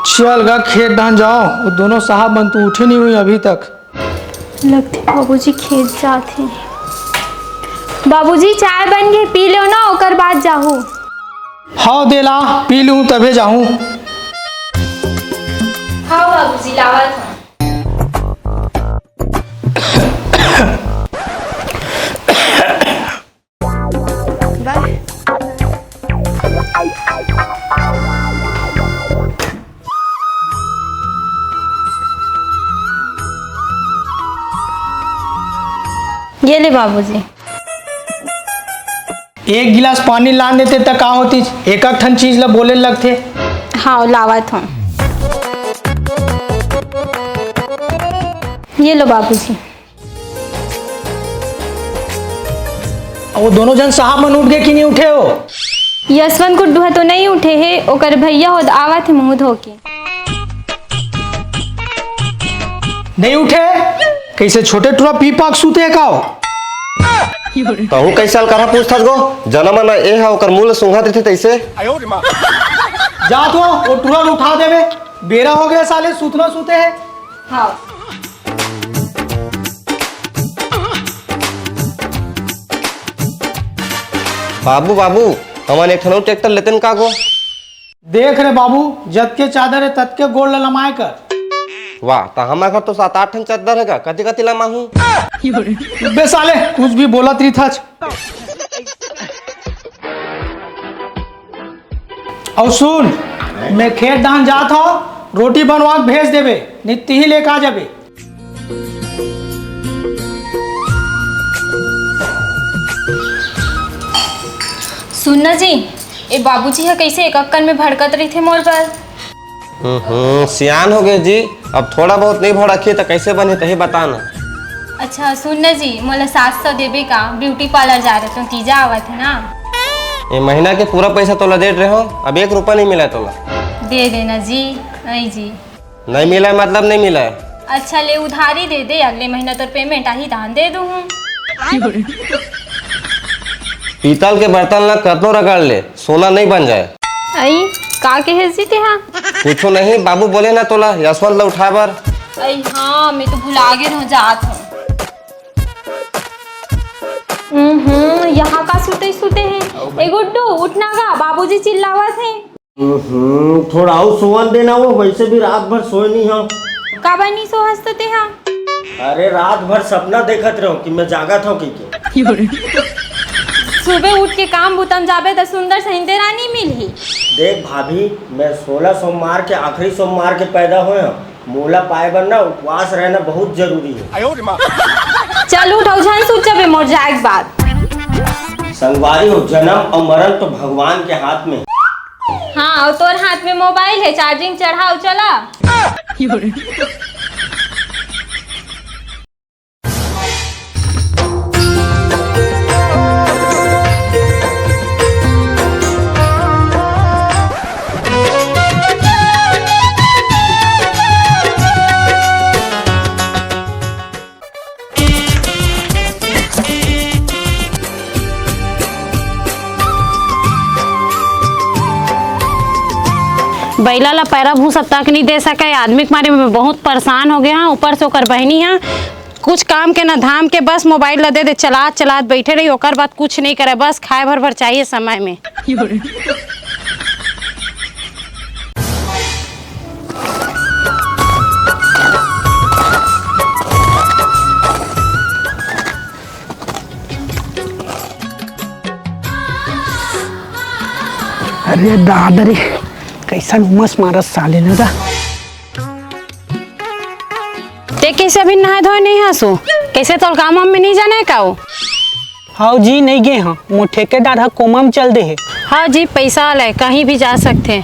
चल गा खेत डान जाओ। वो दोनों साहब बन तू उठे नहीं हुई अभी तक। लगते बाबूजी खेत जाते। बाबूजी चाय बन गई, पी लो ना, ओकर बाद जाहू। हाँ देला पी लूँ तबे जाऊँ। हाँ बाबूजी लावत हूँ। ये ले बाबूजी। एक गिलास पानी लान देते तक का होती, एक एक ठन चीज ला बोले लगते। हाँ लावत हूँ। ये लो बाबूजी। वो दोनों जन साहब मन उठ गए कि नहीं उठे हो? यशवंत गुड्डू तो नहीं उठे है, ओकर भैया हो आवत है मुंह धो के। नहीं उठे? कैसे छोटे टुरा पी पाक सूते का हो? कहू कई साल करा पूछताछ गो जन्म न ए है ओकर मूल सुंघा देते तैसे। जा तो वो टुरा उठा देवे, बेरा हो गया साले सूतना सूते है। हाँ। बाबू बाबू हमन एक ठन ट्रैक्टर लेते का गो। देख रे बाबू, जत के चादर है तत के गोड़ लमाए कर। वाह तो हमारे घर तो 7-8 ठन चादर है का, कति कति लमा हूँ। बे साले कुछ भी बोला त्री था। और सुन, मैं खेत दान जात हूँ, रोटी बनवा के भेज देवे, नित्य ही लेकर आ जाबे। सुनना जी, ये बाबूजी है कैसे एक अक्कन में भड़कत रही थे मोर पर। सियान हो गए जी, अब थोड़ा बहुत नहीं भड़की तो कैसे बने तही बताना। अच्छा सुनना जी, मोला 700 देबे का, ब्यूटी पार्लर जा रहे तो तीजा आवत है ना। ये महीना के पूरा पैसा तोला दे रहे हो, अब 1 रुपया नहीं मिला तोला। दे देना जी। नहीं जी नहीं मिला है मतलब नहीं मिला है। अच्छा ले उधारी दे दे, अगले महीना तो पेमेंट आही दान दे दूँ। पीतल के बर्तन ला कतनो रगड़ ले, सोना नहीं बन जाए। आई का कहे जी ते हाँ? पूछो नहीं, बाबू बोले ना तोला यशवंत ला उठा बर। आई हाँ, मैं तो भुला गए रह जात हूँ। यहाँ का सुते सुते हैं। ए गुड्डू उठना गा, बाबूजी चिल्लावत हैं। थोड़ा और सोवन देना, वो वैसे भी रात भर सोए नहीं हो। का बनी सो हंसते हाँ? अरे रात भर सपना देखत रहो कि मैं जागत हूँ कि सुबह उठ के काम बुतम जाबे तो सुंदर सहिंदे रानी मिली। देख भाभी, मैं 16 सोमवार के आखिरी सोमवार के पैदा हुए हूँ। मूला पाए बर ना उपवास रहना बहुत जरूरी है। चल उठ झन सूत जाबे मोर जाए बाद। संगवारी हो, जन्म और मरण तो भगवान के हाथ में। हाँ और तोर हाथ में मोबाइल है, चार्जिंग चढ़ाओ चला। बैला ला पैरा भूसा तक नहीं दे सके, आदमी के मारे में बहुत परेशान हो गया। ऊपर से ओकर बहनी है कुछ काम के ना धाम के, बस मोबाइल ला दे दे, चलात चलात बैठे रही, ओकर बाद कुछ नहीं करे, बस खाए भर भर चाहिए समय में। अरे दादरी कैसा उमस मारस साले ने दा। ते कैसे अभी नहाए धोए नहीं हंसो, कैसे तो काम में नहीं जाना है का? हाँ जी नहीं गए हाँ, वो ठेकेदार हा कोमा में चल दे है। हाँ जी पैसा ले कहीं भी जा सकते हैं।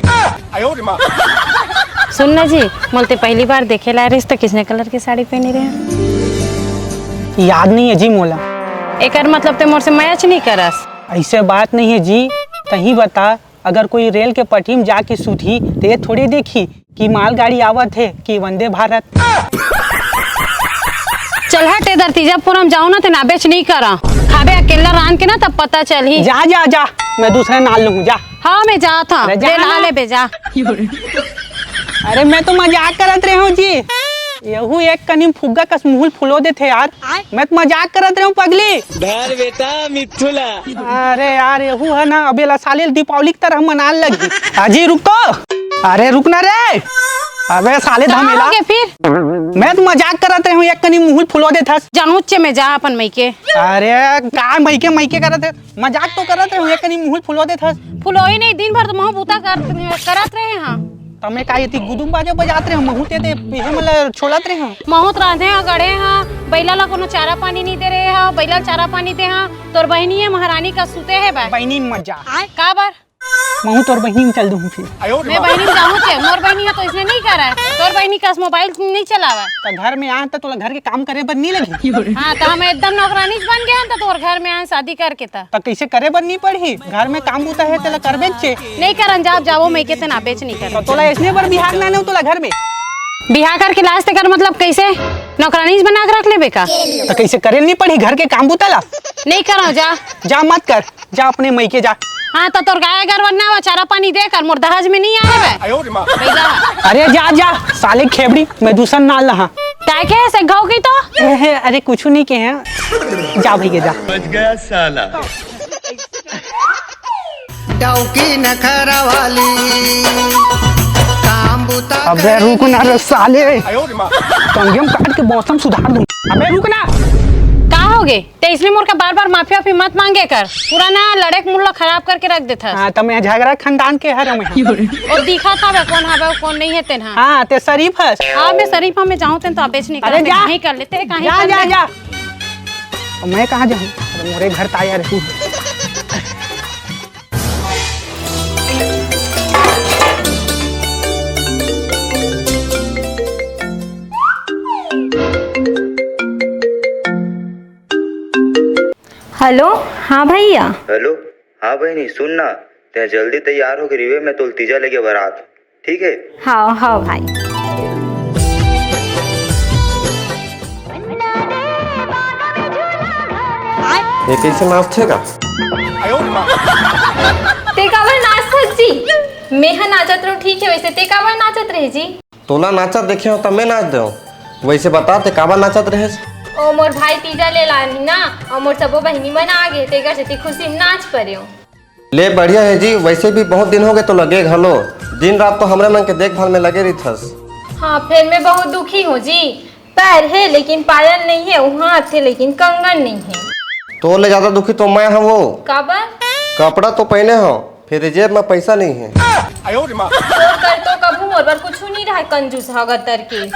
सुनना जी, बोलते पहली बार देखे ला रहे तो किसने कलर की साड़ी पहनी रहे? याद नहीं है जी मोला। एकर मतलब ते मोर से मैच नहीं करस? ऐसे बात नहीं है जी, तही बता, अगर कोई रेल के पटरी में जाके सूठी तो ये थोड़ी देखी कि मालगाड़ी आवत है कि वंदे भारत। चल हट इधर, तीजापुरम जाऊँ ना तो ना बेच नहीं करा, खाबे अकेला रान के ना तब पता चल ही। जा जा जा, मैं दूसरे नाल लूँ जा। हाँ मैं जा था, जा ले ला ले बे जा। अरे मैं तो मजाक करत रहे हूँ जी। यहू एक कनी फुग्गा कस मुंह फुलो देते यार। मैं तो मजाक करत रहे हूँ पगली। धर बेटा मिथुला। अरे यार यहू है ना अबे साले दीपावली की तरह मनाने लगी। अजी रुको। अरे रुकना रे। अबे साले धमेला। आओगे फिर मैं तो मजाक करत रहे हूँ एक कनी मुंह फुलो देता। जाऊचे में जा अपन मईके। अरे का मईके करत है। मजाक तो करत रहे हूँ एक कनी मुंह फुलो देता। फुलोई नहीं दिन भर तो महू बूता करत रहे हाँ। तमे का यति गुदुम बाजे बजात रहे हो महू ते इहे मतलब छोड़त रहे हो। महूत रांधे हाँ गड़े हाँ बैला ला कोनो चारा पानी नहीं दे रहे हाँ बैला चारा पानी दे हाँ तोर बहनी है महारानी का सुते है बहनी मजा का बार महू तोर बहनी में चल दूँ फिर। मैं बहनी में जाऊँ थे मोर बहनी है तो इसने नहीं करा है तोर बहनी का मोबाइल नहीं चलावा तो घर में आए तो घर के काम करे बर नहीं लगी। हाँ तो हम एकदम नौकरानी बन गए तो तोर घर में आए शादी करके था तो कैसे करे बर नहीं पड़ी घर में काम होता है तेला कर बेचे नहीं करन जाओ मैं कहते ना बेच नहीं कर तो तोला इसने बर बिहार ना ले तोला घर में बिहार करके लास्ट कर मतलब कैसे नौकरानी बना के रख ले बेका तो कैसे करे नहीं पड़ी घर के काम बुतला नहीं करो जा मत कर जा अपने मई के जा। हाँ तो तोर गाय घर बनना हुआ चारा पानी देकर मोर दहेज में नहीं आए अरे जा जा साले खेबड़ी मैं दूसरा नाल लहा क्या के से घाव की तो अरे कुछ नहीं के हैं जा भैया जा। बच गया साला। डौकी नखरा वाली काम बुता। अबे रुक ना रे साले कंगेम काट के मौसम सुधार दूं। अबे रुक ना का होगे ते इसलिए मोर का बार बार माफी वाफी मत मांगे कर पूरा ना लड़े मुल्ला खराब करके रख देता। हाँ तो मैं झगड़ा खानदान के हर में और दिखा था वे कौन है कौन नहीं है तेन हाँ ते शरीफ है। हाँ मैं शरीफ में जाऊँ तेन तो बेच नहीं अरे जा नहीं कर लेते कहीं जा जा जा मैं कहाँ जाऊँ अरे मोरे घर ताया रे तू। हेलो हाँ भैया। हेलो हाँ बहनी सुन ना ते जल्दी तैयार हो के रिवे में तो तीजा लेके बारात ठीक है। हाँ हाँ भाई। ये कैसे नाचेगा। ते काबर नाचत जी मैं हा नाचत रहूं ठीक है वैसे ते काबर नाचत रहे जी। तोला नाचत देखे हो तब मैं नाच दे वैसे बता ते काबा नाचत रहे। ओ मोर भाई तीजा ले लानी ना और मोर सबो बहनी मन आ गए तेकर से खुशी में नाच परियो। ले बढ़िया है जी वैसे भी बहुत दिन हो गए तो लगे घलो दिन रात तो हमरे मन के देखभाल में लगे रही थस। हाँ फिर मैं बहुत दुखी हूँ जी पैर है लेकिन पायल नहीं है वहाँ थे लेकिन कंगन नहीं है। तो ले ज्यादा दुखी तो मैं हूँ वो काबर कपड़ा तो पहने हो फिर जेब में पैसा नहीं है। और कर तो कभू मोर पर कुछ नहीं रहा कंजूस हगतर के।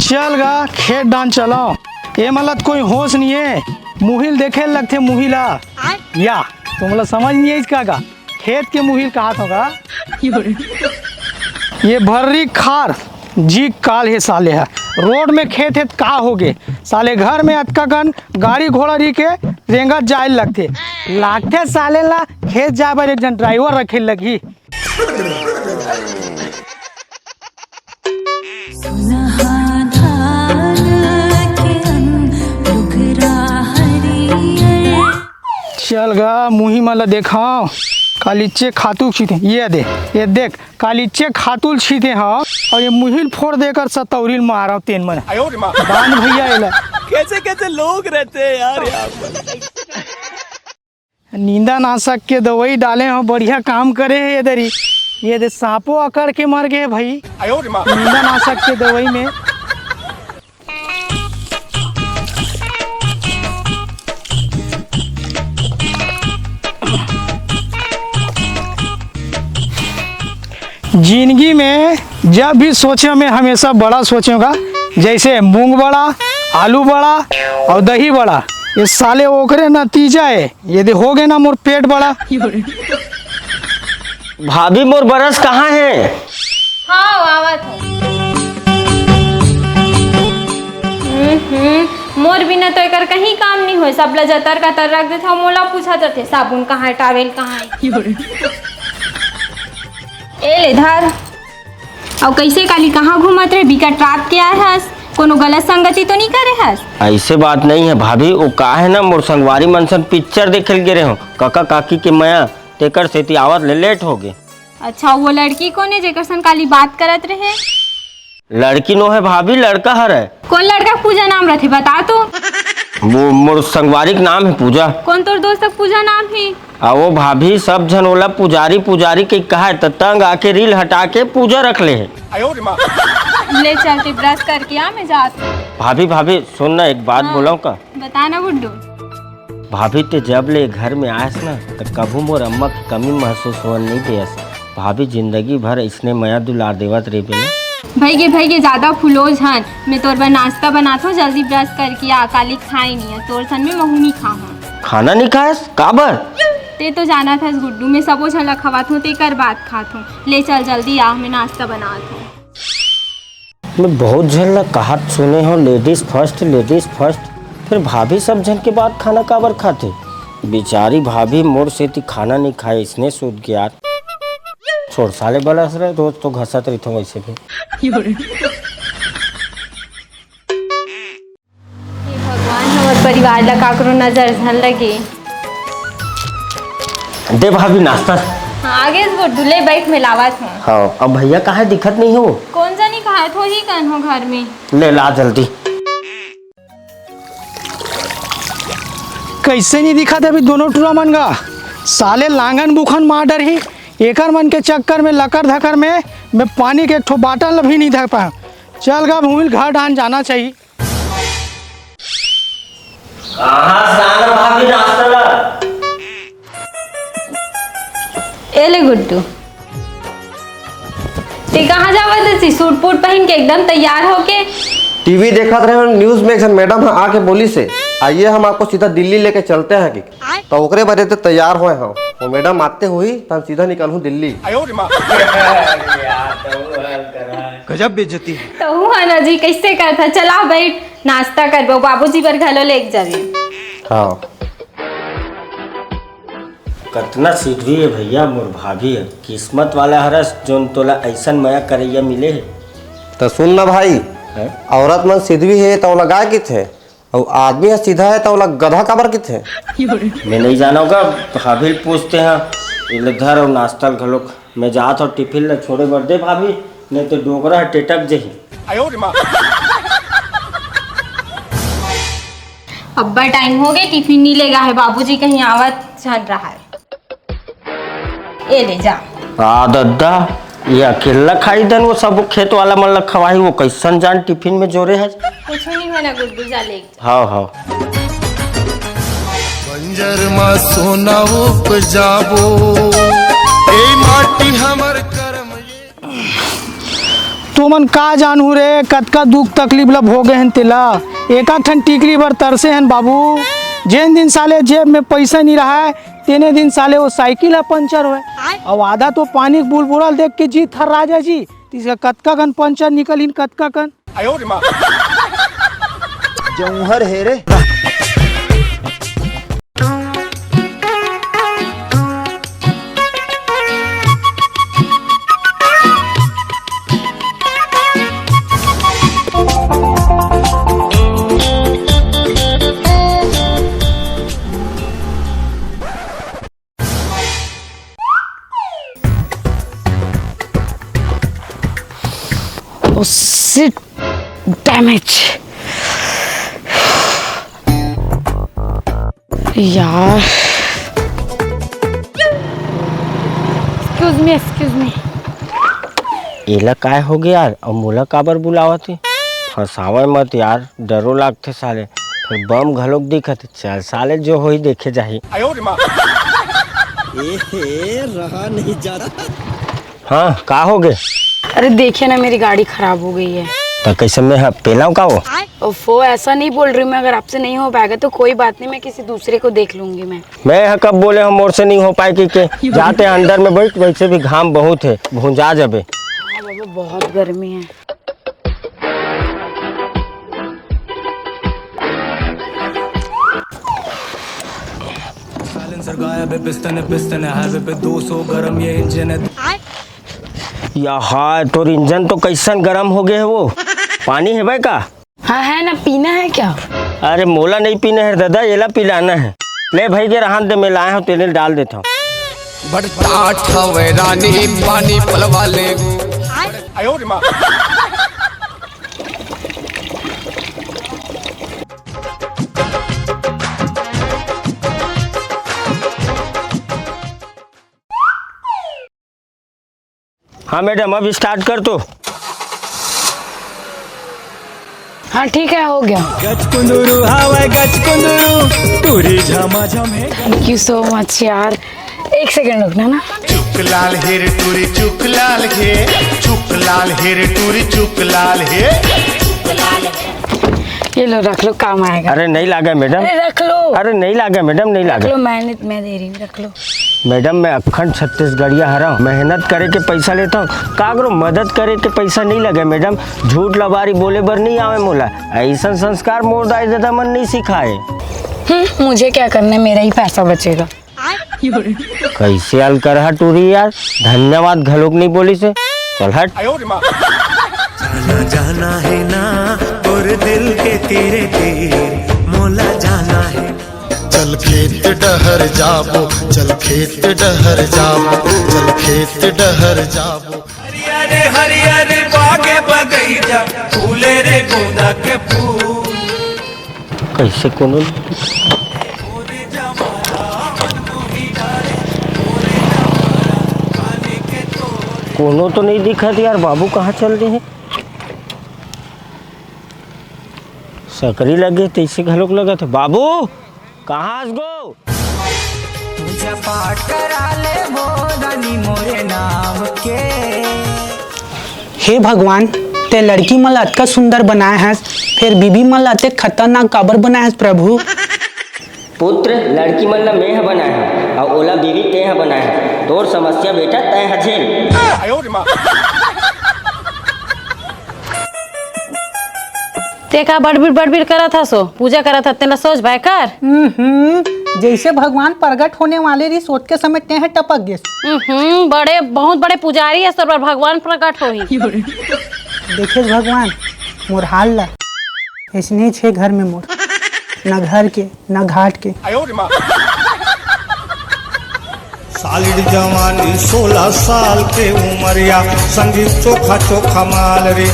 चल गा खेत डांस चलाओ ये मतलब कोई होश नहीं है मुहिल देखे लगते मुहिला या तो मतलब समझ नहीं है इसका का खेत के मुहिल कहा होगा ये भर्री खार जी काल है साले है रोड में खेत है का होगे साले घर में अटका गन गाड़ी घोड़ा री के रेंगत जाए लगते साले ला खेत जाए पर एक जन ड्राइवर रखे लगी। चल गा मुही मला देखाओ कालीचे खातू छीते ये देख कालीचे खातुल छीते हाँ और ये मुहिल फोड़ देकर सतौरील मारा तेन मन बांध भैया एला कैसे कैसे लोग रहते हैं यार यहाँ पर। नींदा नाशक के दवाई डाले हैं बढ़िया काम करे है इधर ये दे सांपो अकड़ के मर गए भाई नींदा नाशक के दवाई में। जिंदगी में जब भी सोचे मैं हमेशा बड़ा सोचूंगा जैसे मूंग बड़ा आलू बड़ा और दही बड़ा ये साले ओकरे नतीजा है यदि हो गए ना मोर पेट बड़ा। भाभी मोर बरस कहाँ है। हाँ आवत है। मोर बिना तो एकर कहीं काम नहीं हो सब लजतर का तर रख देता मोला पूछा जाते साबुन कहाँ है टावेल कहाँ है। ए ले धर और कैसे काली कहाँ घूमत रहे बिकट रात के आए हस कोनो गलत संगति तो नहीं करे हस? ऐसे बात नहीं है भाभी, वो का है ना मोर संगवारी मनसन पिक्चर देखे गे रहे हो काका काकी के मया तेकर सेती आवत ले लेट हो गए। अच्छा वो लड़की कौन है जेकर सन काली बात करत रहे? लड़की नो है भाभी, लड़का हर है। कौन लड़का पूजा नाम रथे बता तो? वो मोर संगवारी का नाम है पूजा। कौन तोर दोस्त का पूजा नाम है? वो भाभी सब जन ओला पुजारी पुजारी के कहा है तो तंग आके रील हटा के पूजा रख ले है। ले चलते ब्रश करके आ मैं जात हूँ। भाभी भाभी सुन ना एक बात बोला का। बता ना गुड्डू। भाभी ते जब ले घर में आयस ना तो कभू मोर अम्मा की कमी महसूस होने नहीं दियस। भाभी जिंदगी भर इसने मया दुलार देवत रे बेले। भाई ज्यादा फुलोज हन, मैं तोर बर नाश्ता बनाता हूँ, जल्दी ब्रश करके आ, काली खाई नहीं है तोर सन में महूनी खाऊँ। खाना नहीं खायस काबर? ते तो जाना था गुड्डू, मैं सबो झला खवात हूँ ते कर बात खात हूँ। ले चल जल्दी आ, मैं नाश्ता बनात हूँ। मैं बहुत झन कहत सुने हो लेडीज फर्स्ट, फिर भाभी सब जन के बाद खाना काबर खाते? बेचारी भाभी मोर से खाना नहीं खाए इसने सूद के यार। छोड़ साले बलस रहे रोज तो घसत रही थो वैसे भी। भगवान हमारे परिवार ला काकरो नजर झन लगे। दे भाभी नाश्ता। हाँ, आगे गुड्डू ले बैठ में लावत हूँ। हाँ अब भैया कहाँ दिखत नहीं हो? कौन सा नहीं खाए थो ही कन हो घर में। ले ला जल्दी। कैसे नहीं दिखा था अभी दोनों टूरा मन का? साले लांगन बुखन मार डर ही एकर मन के चक्कर में लकर धकर में मैं पानी के एक ठो बाटल भी नहीं धक पाया। चल गा भूमिल घर डान जाना चाहिए। भाभी नाश्ता ला। ए ले गुड्डू, ते कहाँ जावत थी सूट बूट पहन के एकदम तैयार होके? टीवी देखा रहे न्यूज में एक मैडम आके बोली से आइए हम आपको सीधा दिल्ली लेके चलते हैं कि तो ओकरे वजह से तैयार हुए हम। वो मैडम आते हुई तो हम सीधा निकल हूँ दिल्ली। गजब बेइज्जती। तो हुआ ना जी कैसे करता? चला बैठ नाश्ता कर बाबूजी पर घलो ले जावे। हाँ कतना सीधी है भैया मोर भाभी है, किस्मत वाला हरस जोन तोला ऐसन मया करैया मिले है। तो सुन ना भाई, औरत मन सीधी है तो लगा कि थे और आदमी सीधा है तो गधा काबर की थे। मैं नहीं जाना होगा, भाभी पूछते हैं इधर और नाश्ता घलोक मैं जात और टिफिन ला छोड़े बर दे भाभी, नहीं तो डोगरा टेटक जही। अब्बा टाइम हो गए, टिफिन नहीं लेगा है, बाबूजी कहीं आवत चल रहा है। ए ले जा। दद्दा ये अकेला खाई दन वो सब खेत वाला मन खवाई, वो कैसन जान टिफिन में जोरे है। कुछ नहीं होना गुड्डू जा ले। हाँ हाँ बंजर मा सोना उपजाबो ए माटी हमर कर्म। तू मन का जानू रे कतका दुख तकलीफ ला भोगे हन तेला। एक ठन टिकरी बर तरसे हन बाबू। जिन दिन साले जेब में पैसा नहीं रहा है तेने दिन साले वो साइकिल है पंचर हुए और आधा तो पानी बुलबुल देख के जी थर राजा जी इसका कतका कन पंचर निकल इन कतका कन। जौहर है रे। Oh shit! Damage! यार एक्सक्यूज मी एला काय हो गया यार और मोला काबर बुलावत है? फसावे मत यार, डरो लागते साले, फिर बम घलोक दिखत। चल साले जो होई देखे जाही। रहा नहीं जा रहा। हाँ का हो गए? अरे देखिए ना मेरी गाड़ी खराब हो गई है। तो कैसे मैं पेलाऊ का वो? ओफो ऐसा नहीं बोल रही मैं, अगर आपसे नहीं हो पाएगा तो कोई बात नहीं, मैं किसी दूसरे को देख लूंगी। मैं कब बोले हम मोर से नहीं हो पाएगी के जाते अंदर में बैठ, वैसे भी घाम बहुत है भूंजा जाबे। हाँ बाबा बहुत गर्मी है। साइलेंसर गायब है, पिस्टन है हाईवे पे 200 गरम ये इंजन है। यहाँ तो इंजन तो कैसन गरम हो गए है वो। पानी है भाई का? हाँ है ना, पीना है क्या? अरे मोला नहीं पीना है दादा, येला पिलाना है। ले भाई के रहान दे, मैं लाया हूँ तेल डाल देता हूँ। बड़ता ठवे रानी पानी पलवा ले। हाँ मैडम अब स्टार्ट कर तो। हाँ ठीक है, हो गया। गचकुंदुरु हवाई गचकुंदुरु टूरी झमा झमे। थैंक यू सो मच यार। एक सेकंड रुकना ना। चुकलाल हेर टूरी चुकलाल हे, चुकलाल हेर टूरी चुकलाल हे। ये लो रख लो, काम आएगा। अरे नहीं लागा मैडम। अरे रख लो। अरे नहीं लागा मैडम, नहीं रख लागा। लो, मैं दे रही हूँ, रख लो। मैडम मैं अखंड छत्तीसगढ़िया हरा हूँ, मेहनत करे के पैसा लेता हूँ। का करो मदद करे के पैसा नहीं लगे मैडम। झूठ लबारी बोले बर नहीं आवे मोला। ऐसा संस्कार मोर दाई दादा मन नहीं सिखाए। मुझे क्या करना है, मेरा ही पैसा बचेगा। कैसे हल कर हा टूरी यार, धन्यवाद घलोक नहीं बोली से। चल हट। जाना जाना है ना और दिल के तेरे तीर मोला जाना है। चल खेत डहर जाबो, चल खेत डहर जाबो, चल खेत डहर जाबो। हरियारे हरियारे बागे बगैचा फूले रे गोंदा के फूल। कैसे कोनो कोनो तो नहीं दिखा यार। बाबू कहाँ चल रहे हैं? सकरी लगे तैसे घलोक लगा था। बाबू कहाँ गो? पूजा पाठ करा ले भोदानी मोरे नाम के। हे भगवान, ते लड़की मन ला अतका सुंदर बनाए हैं, फिर बीबी मन ला अतक खतरनाक काबर बनाए हैं प्रभु? पुत्र लड़की मन ला मैं बनाया है और ओला बीवी ते है बनाया है। तोर समस्या बेटा तय है झेल। ते का बड़बीर करा था सो पूजा करा था, तेला सोच भाई कर। जैसे भगवान प्रकट होने वाले रही सोच के समय ते है टपक गए। बड़े बहुत बड़े पुजारी है, पर भगवान प्रकट हो ही। देखे भगवान मोर हाल ला, ऐसने छे घर में मोर, न घर के न घाट के। सालिड जवानी 16 साल के उमरिया संगीत चोखा चोखा माल रे।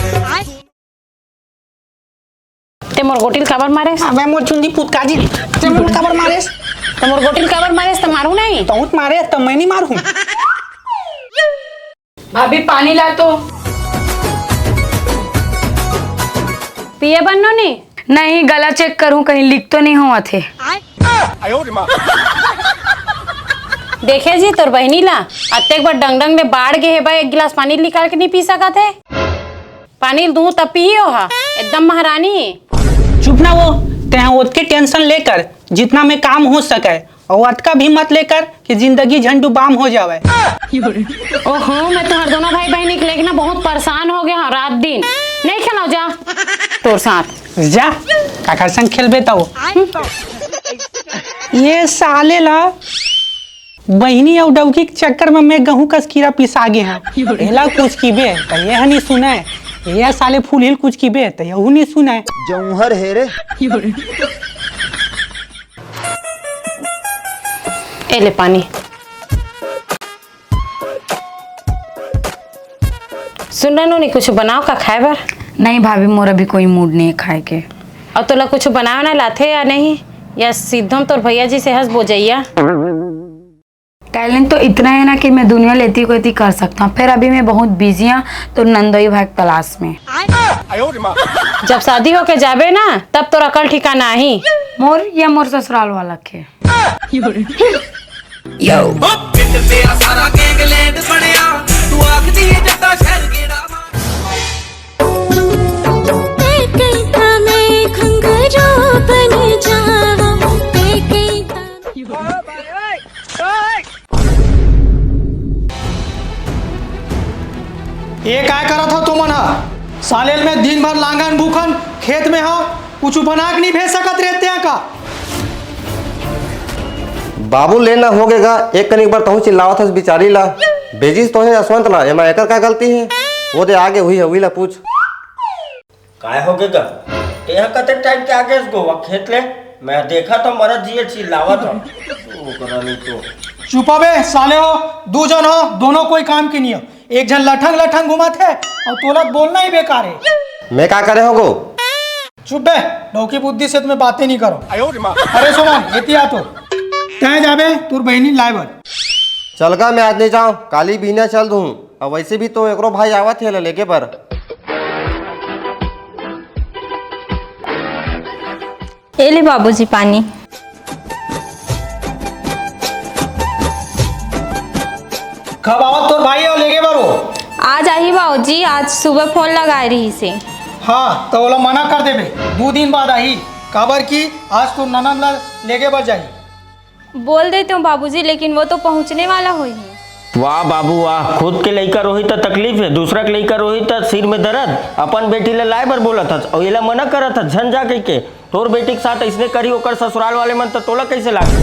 ते मोर गोटिल काबर मारेस? अबे मोर चुंदी पुतकाजी, ते मोर काबर मारेस? तो मोर गोटिल काबर मारेस? तो मारू नहीं? बहुत मारे तो मैं नहीं मारू। भाभी पानी ला तो। पिए बननो नहीं? नहीं, गला चेक करूं कहीं लीक तो नहीं हुआ थे। देखे जी तोर बहनी ला अत्तेक बार डंग में बाढ़ गए है भाई, एक गिलास पानी निकाल के नहीं पी सका थे? पानी दूं तब पियो हा, एकदम महारानी। चुप ना वो, ते उसके टेंशन लेकर जितना में काम हो सके, और अटका भी मत लेकर कि जिंदगी झंडू बाम हो जावे। ओहो, मैं तो हर दोनों भाई बहन निकले ना बहुत परेशान हो गया रात दिन। नहीं खेलाओ जा तोर साथ जा, काकर संग खेलबे तो। ये साले ला बहनी और डौकी के चक्कर में मैं गहूं का कीड़ा पिसा गए हैं। एला कुछ की बे तो यह नहीं सुना है, ये साले फूल हिल कुछ की बे तो यहू नहीं सुना है। जौहर हेरे। ए ले पानी। सुन रहा नहीं कुछ बनाओ का खाए बर? नहीं भाभी, मोर अभी कोई मूड नहीं है खाए के। और तोला कुछ बनाओ ना लाथे या नहीं, या सीधम तोर भैया जी से हंस बोजैया? टैलेंट तो इतना है ना कि मैं दुनिया लेती कोई कर सकता हूँ। फिर अभी मैं बहुत बिजी हूँ तो नंदोई भाई तलाश में। जब शादी होके जाबे ना तब तो अकल ठिकाना ही। मोर या मोर ससुराल वाला के। सारा गैंगलैंड बनया तू आखदी है जट्टा शहर गेड़ा। ये काय करत हो तुमन हा? सालेल में दिन भर लांगन भूखन खेत में हो, कुछ बना के नहीं भेज सकत रहते हैं का? बाबू लेना हो गएगा एक कनिक बार तहु चिल्लावत हस बिचारी ला। बेजिस तो है यशवंत ला, एमा एकर का गलती है? वो दे आगे हुई है, वही ला पूछ। काय हो गया तेहा कते टाइम के आगे गोवा खेत ले मैं देखा तो मरद जी चिल्लावा था नहीं तो चुपा बे साले हो, दो जन हो, दोनों कोई काम की नहीं हो। एक जन लठंग लठंग घुमात है और तोला बोलना ही बेकार है। मैं क्या करे होगो? चुप बे, लौकी बुद्धि से तुम्हें बातें नहीं करो। अरे सुमन एतिया तो तय जाबे तोर बहनी लाइबर। चल गा, मैं आज नहीं जाऊँ, काली बीना चल दूँ। और वैसे भी तो एकरो भाई आवत है लेके पर। ए ले बाबूजी पानी। कब आवत तोर भाई और लेके बरो? आज आई बाबूजी, आज सुबह फोन लगाए रही से। हाँ तो ओला मना कर देबे, 2 दिन बाद आई। काबर की आज तो ननद ला लेके बर जाई। बोल देते हूँ बाबूजी, लेकिन वो तो पहुँचने वाला हुई है। वाह बाबू वाह, खुद के लइका रोही तो तकलीफ है, दूसरा के लइका रोही तो सिर में दर्द। अपन बेटी ले लाए बर बोला था और ये मना करा था झन जा कह के। तोर बेटी के साथ इसने करी ओकर ससुराल वाले मन तो तोला कैसे लागे?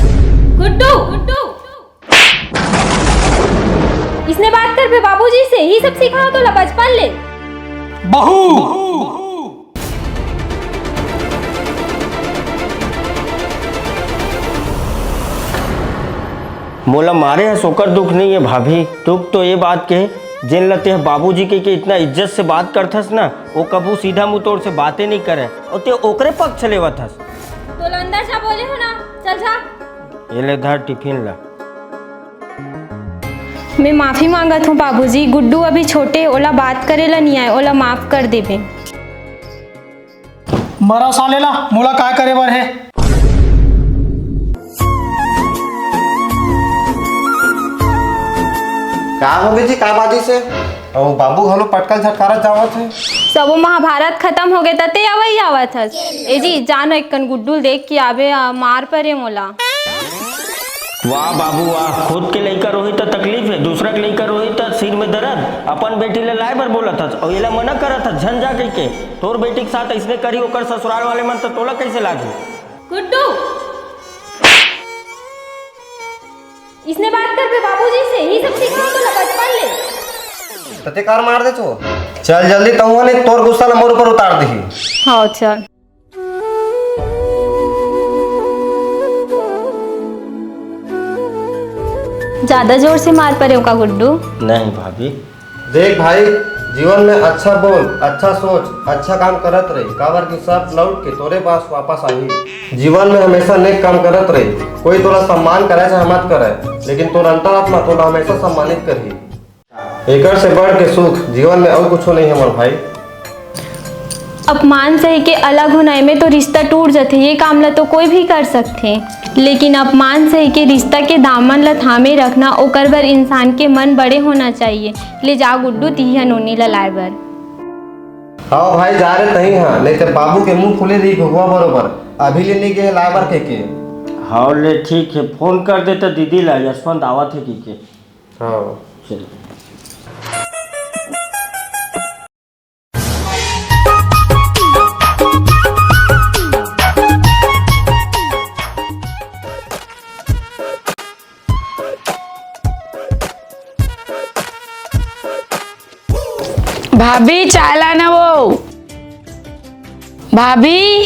गुड्डू गुड्डू इसने बात कर बे बाबूजी से ही सब सिखाओ तो ला बचपन ले। बहू मोला मारे है सोकर दुख नहीं है भाभी, दुख तो ये बात के जिन लते हैं बाबूजी के इतना इज्जत से बात करथस ना, वो कबू सीधा मुंह तोड़ से बातें नहीं करे और ते ओकरे पक्ष लेवथस। तो अंदर जा बोले हो ना, चल जा। ये ले धर टिफिन ला। मैं माफी मांगत हूँ बाबूजी, गुड्डू अभी छोटे, ओला बात करेला नहीं आए, ओला माफ कर देबे। मरा सालेला मोला काय करे बर है? का हो गई जी, का बाजी से? और बाबू हलो पटकल झटकारा जावत है। सब महाभारत खत्म हो गए तते आवई आवत हस। ए जी जानो एक कन गुड्डू देख के आवे मार परे मोला। वाह बाबू वाह, खुद के लइका रोही तो तकलीफ है, दूसरा के लइका रोही तो सिर में दर्द। अपन बेटी ले लाए बर बोला था और ये मना करा था झन जा कह के। तोर बेटी के साथ इसने करी ओकर ससुराल वाले मन तो तोला कैसे लागे? गुड्डू इसने बात कर बे बाबूजी से ही सब सिखाओ तो ला बचपन ले। तते कार मार दे छो। चल जल्दी कहूँ नहीं तोर गुस्सा ना मोर ऊपर उतार दही। हाँ चल। ज्यादा जोर से मार पड़े का गुड्डू? नहीं भाभी। देख भाई, जीवन में अच्छा बोल, अच्छा सोच, अच्छा काम करत रही, काबर की सब लौट के तोरे पास वापस आई। जीवन में हमेशा नेक काम करत रही, कोई तोरा सम्मान करे चाहे मत करे, लेकिन तोर अंतरात्मा तोरा हमेशा सम्मानित करही। एकर से बढ़ के सुख जीवन में और कुछ नहीं है मोर भाई। अपमान सही के अलग होने में तो रिश्ता टूट जाते, ये काम ला तो कोई भी कर सकते, लेकिन अपमान सही के रिश्ता के दामन ला थामे रखना, ओकर बर इंसान के मन बड़े होना चाहिए। ले जा गुड्डू तिहिया नोनी ला लाए बर। हाँ भाई जा रहे तही हाँ, नहीं तो बाबू के मुंह खुले रही घुआ बरोबर। अभी ले नहीं गए लाए बर के। हाँ ले ठीक है, फोन कर दे तो दीदी ला यशवंत आवत है की के। हाँ चल। भाभी चाय लाना वो। भाभी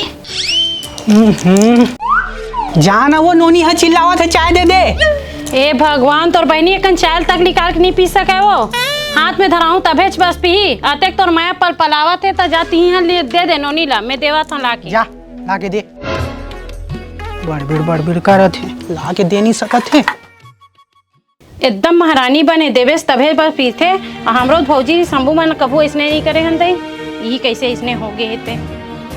जाना वो नोनी है चिल्लावत है, चाय दे दे। ए भगवान, तोर बहनी एकन चाय तक निकाल के नहीं पी सके वो। हाथ में धराऊं तभे बस पी। अतेक तोर मैं पल पलावत है तो जाती ही दे दे नोनी ला, मैं देवा था लाके। जा ला के दे। बड़बिड़ करत है, ला के दे नहीं सकत है। एकदम महारानी बने देवेश तभे बस पीते। हमरो भौजी शंभू मन कभू इसने नहीं करे हन, यही कैसे इसने हो गए थे।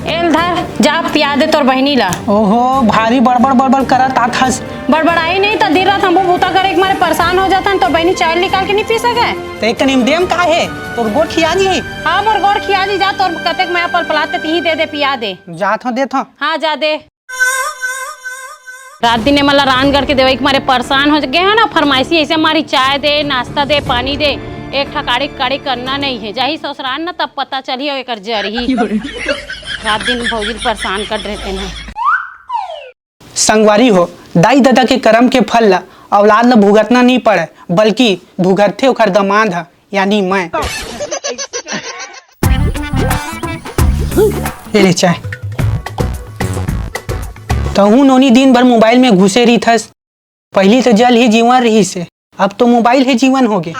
एल धर जा पिया दे तोर बहनी ला। ओहो भारी बड़बड़ करत आथस। बड़बड़ाई नहीं तो देर रात हमको भूता करे के मारे परेशान हो जाता तो बहनी चाय निकाल के नहीं पी सके। तो एक निमदेम का है तोर गोड़ खिया दी। हाँ मोर गोड़ खिया दी, जा तोर कतेक मैं पल पलाते ती दे दे पिया दे। जा था दे था। हाँ जा दे। रात दिन मला रान करके देवे के मारे परेशान हो गए हैं ना, फरमाइशी ऐसे हमारी चाय दे, नाश्ता दे, पानी दे, एक ठकाड़ी काड़ी करना नहीं है। जाही ससुराल ना तब पता चलिए एक जरही। रात दिन भौजी परेशान कर रहते हैं। संगवारी हो, दाई दादा के कर्म के फल ला औलाद ला भुगतना नहीं पड़े, बल्कि भुगतथे ओकर दमाद है यानी मैं। ये ले चाय। तहू नोनी दिन भर मोबाइल में घुसे रही थस। पहली तो जल ही जीवन रही से, अब तो मोबाइल ही जीवन हो गए।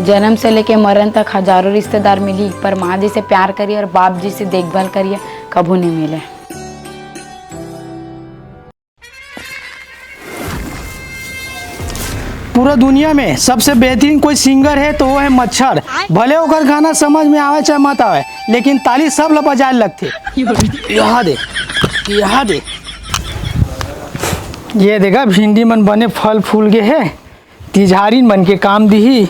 जन्म से लेके मरण तक हजारों रिश्तेदार मिली, पर माँ जी से प्यार करिए और बाप जी से देखभाल करिए कभी नहीं मिले। पूरा दुनिया में सबसे बेहतरीन कोई सिंगर है तो वो है मच्छर। भले ओकर गाना समझ में आवे चाहे मत आवे, लेकिन ताली सब ला बजाए लगते। यहाँ दे, यहाँ दे। ये देखा भिंडी मन बने फल फूल गए है, तिजहारी मन के काम दी।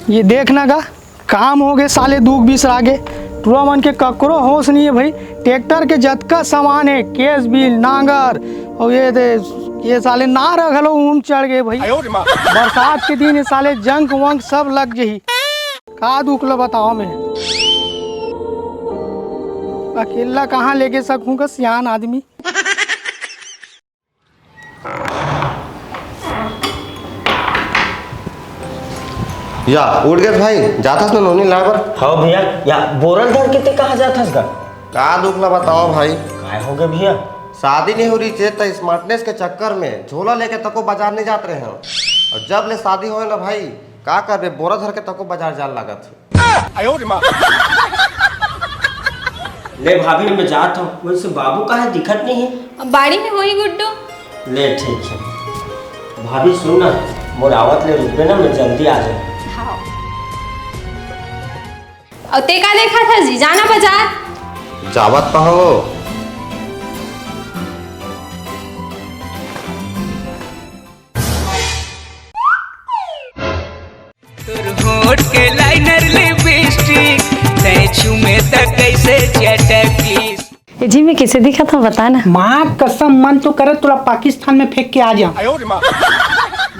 ये देखना का काम हो गए साले दुख बीस आगे। टूरा मन के ककरो होश नहीं है भाई। ट्रैक्टर के जतका सामान है, केस बिल, नांगर और ये साले ना रखलो ऊम चढ़ गए भाई। बरसात के दिन ये साले जंक वंक सब लग जही। का दुख ला बताओ मैं, अकेला कहाँ लेके सकूंगा सियान आदमी। या उठ गए भाई, जाथस ना नोनी लाबर। हाँ भैया, या बोरल धर के कहाँ जाथस का? का दुख ला बताओ भाई। काय हो गए भैया? शादी नहीं हो रही चे तो स्मार्टनेस के चक्कर में झोला लेके तको बाजार नहीं जाते रहे हैं, और जब ले शादी होए ना भाई का कर बे बोरा धर के तको बाजार जाल लागत। ले भाभी मैं जात हूँ, वैसे बाबू का है दिखत नहीं है। बाड़ी में होई गुड्डू। ले ठीक है भाभी, सुन ना मोर आवत ले रुक ना, मैं जल्दी आ जाऊँ। और ते का देखा था जी, जाना बाजार। जावत कहाँ हो? होठ के लाइनर लिपस्टिक तैचू में तक कैसे चटकी। जी मैं किसे दिखा था बता ना। माँ कसम, मन तो करे तुला पाकिस्तान में फेंक के आ जा।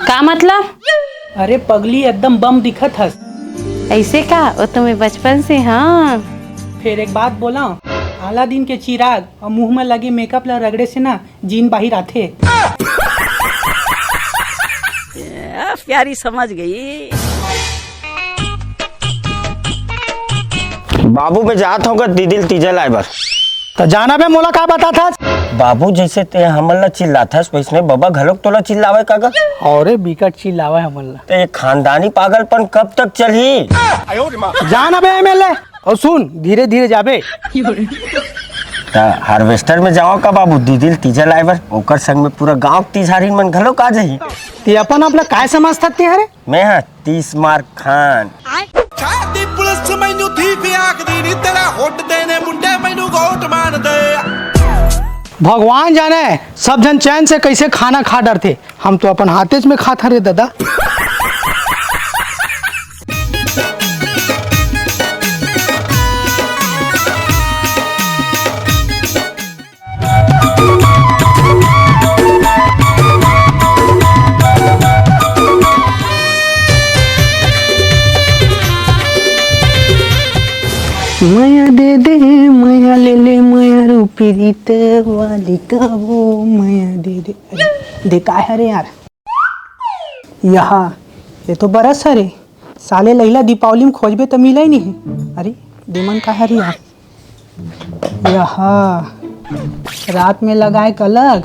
का मतलब? अरे पगली एकदम बम दिखत हस। ऐसे का? वो तुम्हें बचपन से। हाँ फिर एक बात बोला, अलादीन के चिराग और मुंह में लगे मेकअप ला रगड़े से ना जीन बाहर आते। प्यारी समझ गई। बाबू मैं जात होगा दीदी तीजा लाइबर। तो जाना बे मोला का बता था? बाबू जैसे ते हमला चिल्ला था वैसने बाबा घलोक तोला चिल्लावे कागा। और बिकट चिल्लावे हमला। तो ये खानदानी पागलपन कब तक चली? जाना बे एमएलए। और सुन धीरे धीरे जाबे। हार्वेस्टर में जाओ का बाबू दीदी तीजा लाइबर, ओकर संग में पूरा गांव तिजहारी मन घलोक आ जाही। ते अपन अपना काय समझता ते हरे? मैं हाँ 30 मार्क खान। छाती पुलिस मैनू थी पे आखदी नी तेरा होट देने मुंडे मैनू गोट मान दे। भगवान जाने सब जन चैन से कैसे खाना खा डरते, हम तो अपन हाथेज में खाता रे दादा। माया दे दे माया ले ले माया रूपी रीत वाली का वो माया दे दे। अरे देखा है रे यार, यहाँ ये तो बरस है रे साले। लैला दीपावली में खोजबे तो मिला ही नहीं। अरे दिमन का है रे यार, यहाँ रात में लगाए अलग,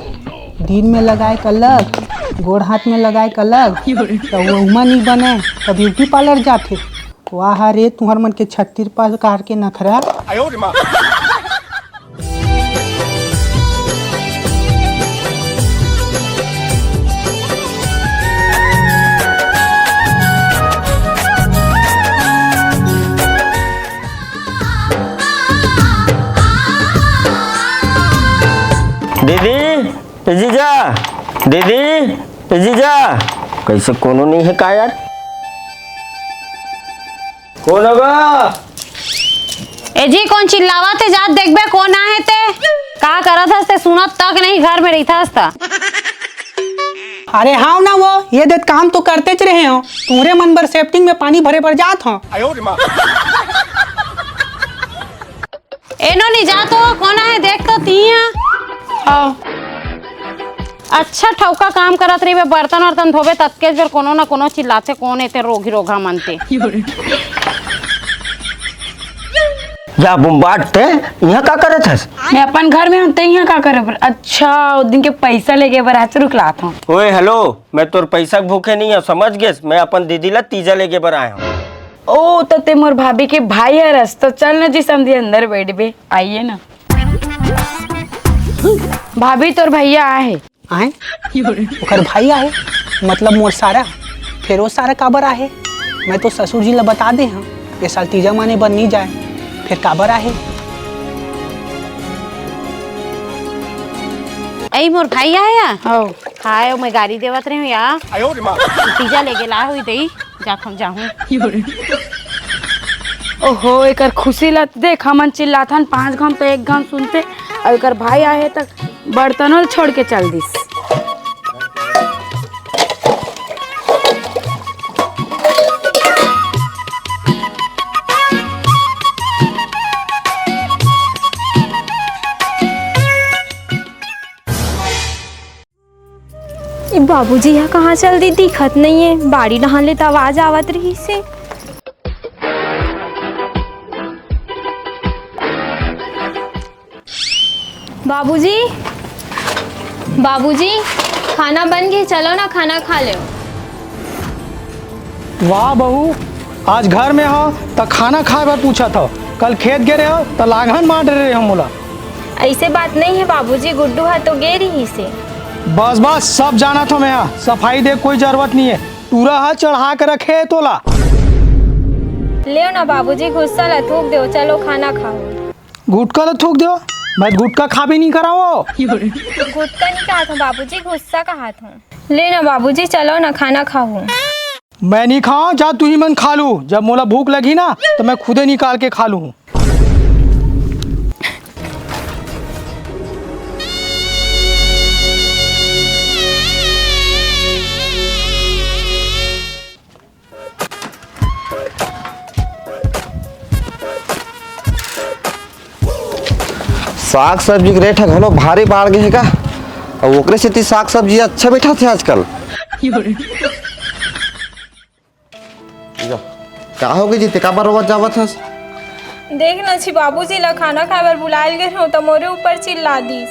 दिन में लगाए अलग, गोड़ हाथ में लगाए अलग, तो वो उमा नहीं बने तो ब्यूटी पार्लर जाते। वाह रे तुम्हार मन के 36 प्रकार के नखरा। दीदी जीजा, दीदी जीजा, कैसे कोनो नहीं है का यार? कौन होगा? ए जी कौन चिल्लावा थे? जात देखबे कौन आए थे? का करत हस्ते? सुनत तक नहीं, घर में रहता हस्ता। अरे हाँ ना, वो ये देख काम तो करते च रहे हो, तुम्हारे मन पर सेफ्टिंग में पानी भरे पर जात हो। एनो नहीं जा तो कौन है देख तो तिया आओ अच्छा ठौका काम करत रही बर्तन वर्तन धोबे तत्के बेर कोनो ना कोनो चिल्लाते कौन एते रोगी रोगा मनते या बुम्बाटते यहाँ का करत हस? मैं अपन घर में होते यहाँ का करे। अच्छा उस दिन के पैसा लेके बरात रुकला था। ओए हेलो, मैं तोर पैसा भूखे नहीं हूँ समझ गए। मैं अपन दीदी ला तीजा लेके बर आया हूँ। ओ तो ते मोर भाभी के भाई है रस तो चल ना जी समझी अंदर बैठ बे आइए ना। भाभी तोर भैया आए ओकर भाई आहे मतलब मोर सारा फिर वो सारा काबर आहे। मैं तो ससुर जी ला बता दे हाँ ये साल तीजा माने बन नहीं जाए फिर काबर आहे। ऐ मोर भाई आया हाय मैं गाड़ी देवत रही हूँ यार तीजा लेके ला हुई दई जाखम जाहूँ ओहो एकर खुशी लत देख हमन चिल्लाथन 5 घम तो 1 घम सुनते और एकर भाई आए तक बर्तनों छोड़ के चल दिस। बाबूजी यहाँ कहाँ चल दी दिखत नहीं है। बाड़ी नहान ले तो आवाज आवत रही से। बाबूजी बाबूजी खाना बन गया चलो ना खाना खा लो। वाह बहू आज घर में हो तो खाना खाए बार पूछा था। कल खेत गए रहे हो तो लागन मार रहे हो मोला। ऐसे बात नहीं है बाबूजी गुड्डू है तो गे रही से। बस बस सब जाना था मैं यहाँ सफाई दे कोई जरूरत नहीं है। पूरा हाथ चढ़ा कर रखे तोला। ले ना बाबूजी गुस्सा ला थूक दो चलो खाना खाओ। गुटका ला थूक दो मैं गुटका खा भी नहीं कराओ। गुटका नहीं कहा था बाबूजी गुस्सा कहा था। ले ना बाबूजी चलो ना खाना खाओ। मैं नहीं खाऊं जा तू ही मन खा लू। जब मोला भूख लगी ना तो मैं खुदे निकाल के खा लूँ। साग सब्जी के रेट घलो भारी बढ़ गए है का और ओकरे से साग सब्जी अच्छा बैठा थे आजकल। का हो गई जीते का बार जावत हस? देख ना छी बाबूजी ला खाना खाबर बुलायल गए हो तो मोरे ऊपर चिल्ला दीस।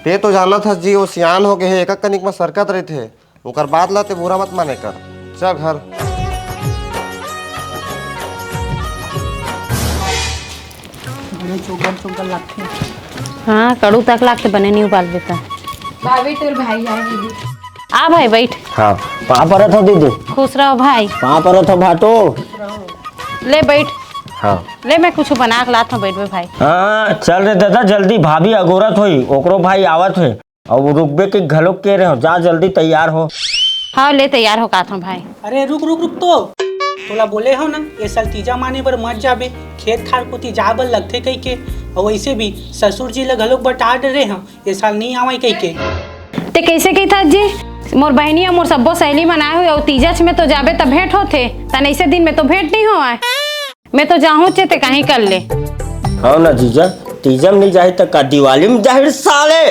ते तो जाना था जी वो सियान हो गए है एक कनिक में सरकत रहे थे ओकर बात लाते बुरा मत माने कर। चल घर चोकर चोकर लगते हाँ कड़ू तक लागते बने नहीं उबाल देता। भाभी तोर भाई आए दीदी। आ भाई बैठ। हाँ कहाँ पर था दीदी? खुश रहो भाई। कहाँ पर था भाटो? ले बैठ। हाँ ले मैं कुछ बना के लाता हूँ बैठ भाई। हाँ चल रे दादा जल्दी भाभी अगोरत हुई ओकरो भाई आवत हुए और वो रुकबे के घलोक के रहे हो जा जल्दी तैयार हो। हाँ ले तैयार हो काथा भाई। अरे रुक रुक रुक तो तोला बोले हो ना ये साल तीजा माने पर मत जाबे खेत खार को तीजा बल लगते कई के और वैसे भी ससुर जी लग घलोक बटा रहे हैं ये साल नहीं आवे कई के। ते कैसे कही था जी मोर बहनी और मोर सब्बो सहेली मनाए हुए और तीजच में तो जाबे तब भेंट होते तन ऐसे दिन में तो भेंट नहीं हो आए। मैं तो जाऊँ ते कहीं कर ले। हाँ ना जीजा तीजा में नहीं जाए तो का दिवाली में जाहिर साले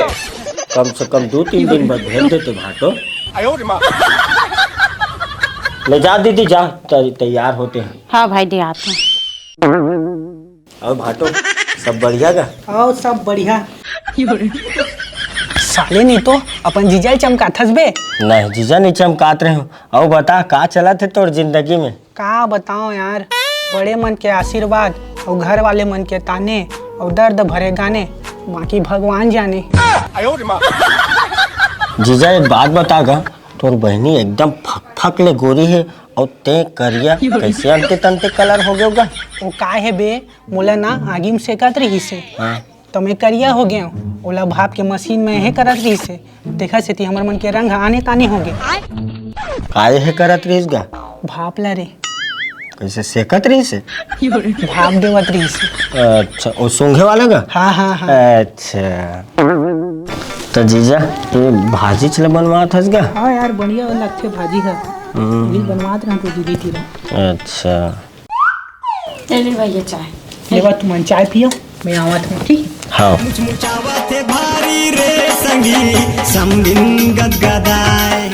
कम से कम 2-3 दिन बाद भेज देते भाटो। ले जा दीदी जा तैयार होते हैं। हाँ भाई दे आते हैं। और भाटो सब बढ़िया का? आओ सब बढ़िया। साले नहीं तो अपन जीजा चमका थसबे। नहीं जीजा नहीं चमकात रहे हो। और बता का चला थे तोर जिंदगी में? का बताओ यार बड़े मन के आशीर्वाद और घर वाले मन के ताने और दर्द भरे गाने बाकी भगवान जाने। जीजा एक बात बतागा तोर बहनी एकदम फक ले गोरी है और ते करिया कैसे अंते तंते कलर हो गया? वो का है बे मोला ना आगी में सेकत रही से तो मैं करिया हो गया ओला भाप के मशीन में यही करत रही से देखा से हमर मन के रंग आने ताने हो गए। काहे है करत रहीस गा? भाप ला रे। कैसे सेकत रही से? भाप देवत रही से। अच्छा वो सूंघे वाला का? हाँ हाँ हाँ। अच्छा तो जीजा ये भाजी चले बनवा थस गा? हाँ यार बढ़िया लगते भाजी है बनवात रहा तो दीदी थी। अच्छा ले भैया चाय। लेवा तुम चाय पियो। मैं आवत हूँ, ठीक है? हाँ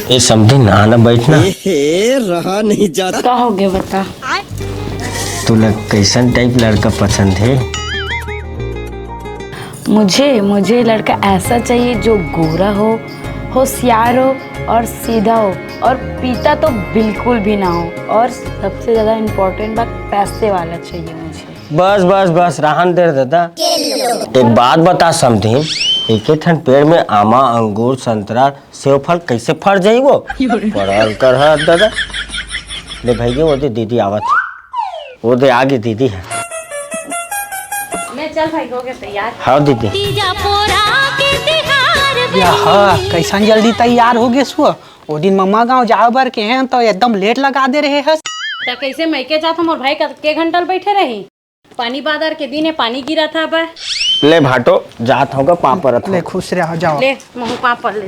ये समझिन आना बैठना। रहा नहीं जाता। क्या हो गया बता। तुला कैसन टाइप लड़का पसंद है? मुझे लड़का ऐसा चाहिए जो गोरा हो, होशियार हो और सीधा हो और पीता तो बिल्कुल भी ना हो, और सबसे ज्यादा इम्पोर्टेंट बात पैसे वाला चाहिए मुझे। बस बस बस रहन दे दादा। एक बात बता समझिन, एक ठन पेड़ में आमा, अंगूर, संतरा, सेब फल कैसे फल जाई वो? पढ़ल कर दादा। ले भैया वो दे दीदी आवत, वो दे आगे दीदी है। चल भाई हो गया तैयार। हाँ दीदी। हाँ कैसन जल्दी तैयार हो गए सो? वो दिन मम्मा गाँव जाओ बर के हैं तो एकदम लेट लगा दे रहे हैं। तो कैसे मैके जात हम और भाई के घंटा बैठे रही? पानी बादर के दिन है, पानी गिरा था अब। ले भाटो जात होगा पापड़। ले खुश रहो, जाओ। ले महू पापड़ ले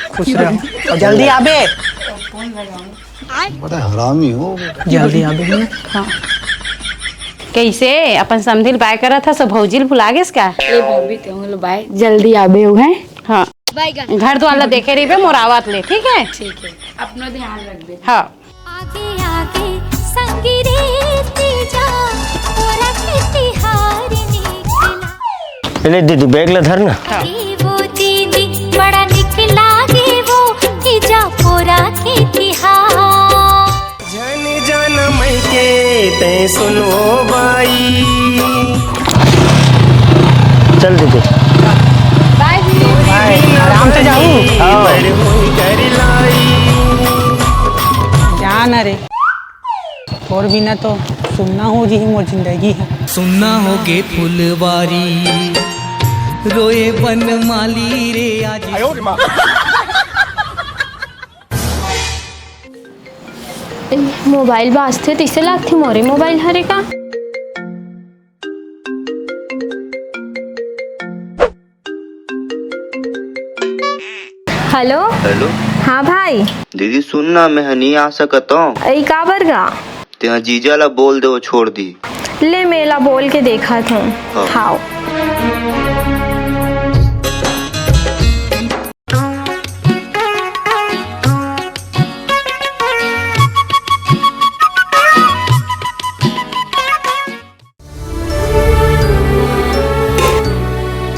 खुश रहो, जल्दी आबे। बड़ा हरामी हो। जल्दी आबे। हाँ कैसे अपन समझिल बाय करा था सब भौजिल भुला गए क्या? ये भाभी ते बाय जल्दी आबे हो हैं। हाँ घर द्वार देखे रही मोरावत ले, ठीक है? ठीक है, अपना ध्यान रख दे। हाँ आगे आगे संगीत जा पूरा ले दीदी बैग ला धर ना। वो दीदी बड़ा निकला गे वो तीजा पूरा के तिहार। जन जन मैं के ते सुनो बाई। चल दीदी बाय दीदी। बाय, आराम से जाओ। जान रे, और बिना तो सुनना हो जी मोर जिंदगी है। सुनना होगे फुलवारी रोए बन माली रे आज। मोबाइल बाजते तो इसे लागते मोरे मोबाइल हरे का। Hello hello. हाँ भाई। दीदी सुनना, मैं नहीं आ सकता हूँ। आई काबर गा? तेरा जीजा ला बोल दे वो छोड़ दी। ले मेला बोल के देखा था। हाँ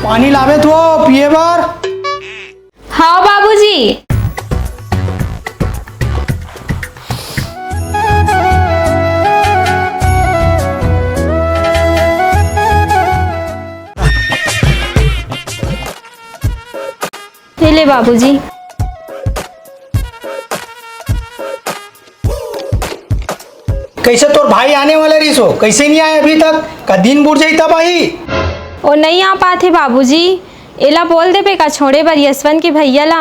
पानी लावे तो पिए बार। हाँ बाबूजी। ले बाबूजी। कैसे तोर भाई आने वाला रिसो? कैसे नहीं आए अभी तक? का दिन बुढ़ जाई तब आई। ओ नहीं आ पाते बाबूजी, एला बोल दे पे का छोड़े बर यशवंत के भैया ला।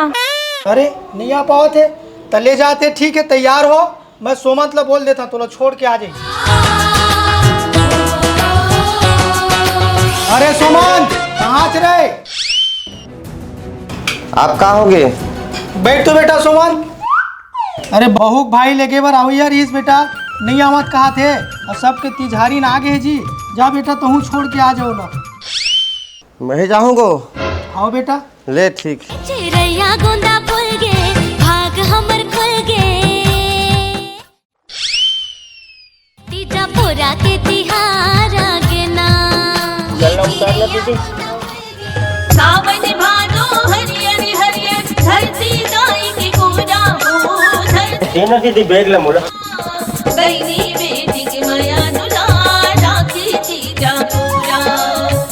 अरे नहीं आ पाओ थे तले जाते। ठीक है तैयार हो, मैं सोमंत ला बोल देता तो छोड़ के आ जाए। अरे सोमंत कहाँ थे रहे? आप कहाँ हो गए? बैठ तो बेटा सोमंत। अरे बहुक भाई लेके बार आओ यार इस बेटा। नहीं आवत कहा थे और सबके तिजहारी ना आगे है जी। जा बेटा तू छोड़ के आ जाओ ना। मैं जाऊँगा। आओ बेटा। ले ठीक। चिरैया गोंदा फूल गे भाग हमर खुल गे तीजा पूरा के तिहार आगे ना। चल उतार ला दीदी। सावन भादो हरियर हरियर धरती गाय के कोरा हो धरती। ये ना दीदी बैग ला मोला। बहनी बेटी के माया दुलार राखी तीजा पूरा।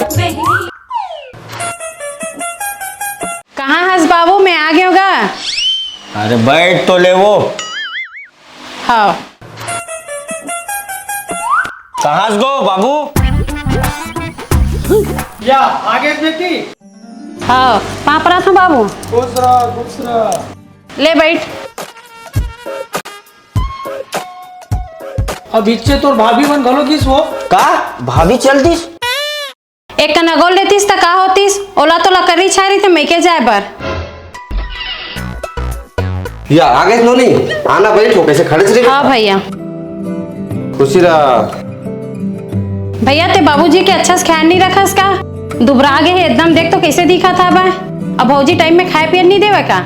बहनी कहाँ हंस बाबू, मैं आ गया होगा। अरे बैठ तो ले वो। हाँ कहाँ गो बाबू? या आगे बेटी। हाँ पापड़ा था बाबू। दूसरा ले बैठ। अब इच्छे तो भाभी बन घलो किस हो का भाभी चलतीस? एक कना गोल लेतीस त का होतीस? ओला तो लकड़ी छारी थे मैं के जाए बर। या आगे नो नहीं आना, बैठो कैसे खड़े से। हाँ भैया। खुशी रहा। भैया ते बाबूजी के अच्छा से ख्याल नहीं रखस का? दुबरा गए है एकदम, देख तो कैसे दिखा था बा। अब भौजी टाइम में खाए पिए नहीं देवे का?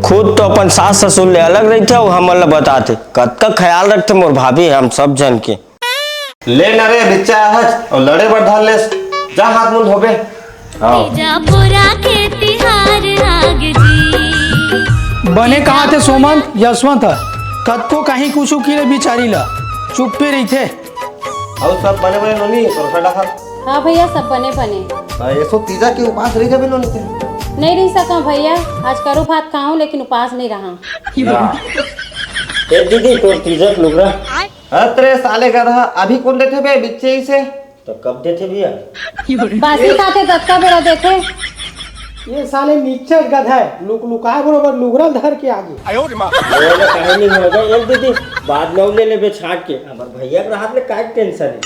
खुद तो अपन सास ससुर ले अलग रहते हो, हम मतलब बताते कद का ख्याल रखते मोर भाभी हम सब जन के। ले न रे बिच्चा हज और लड़े पर धर ले, जा हाथ मुंह धोबे। बने कहाँ थे सोमंत यशवंत कद को कहीं कुछ की बिचारी ला चुप पे रही थे। और सब बने बने नोनी तो डाका। हाँ भैया सब बने बने। ये सब तीजा के उपास रही जब नोनी थे। नहीं रह सका भैया, आज करो भात खाऊं लेकिन उपास नहीं रहा। ए दीदी तो तीजक लुगरा अरे साले का रहा अभी कौन देते बे बिच्चे ही से? तो कब देते भैया? बासी खाते तत्का बेड़ा देखे। ये साले नीचे गधा है, लुकाए बरोबर लुगरा धर के आगे। काहे नहीं होगा एक दीदी बाद में ले लेबे छाट के। हमर भैया के हाथ में काय टेंशन है?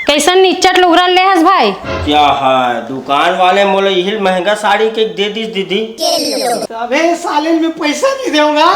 कैसन निच्चट लुगरा ले हस भाई? क्या है दुकान वाले मोले यही महंगा साड़ी के दे दी दीदी। अबे साले में पैसा नहीं दूंगा।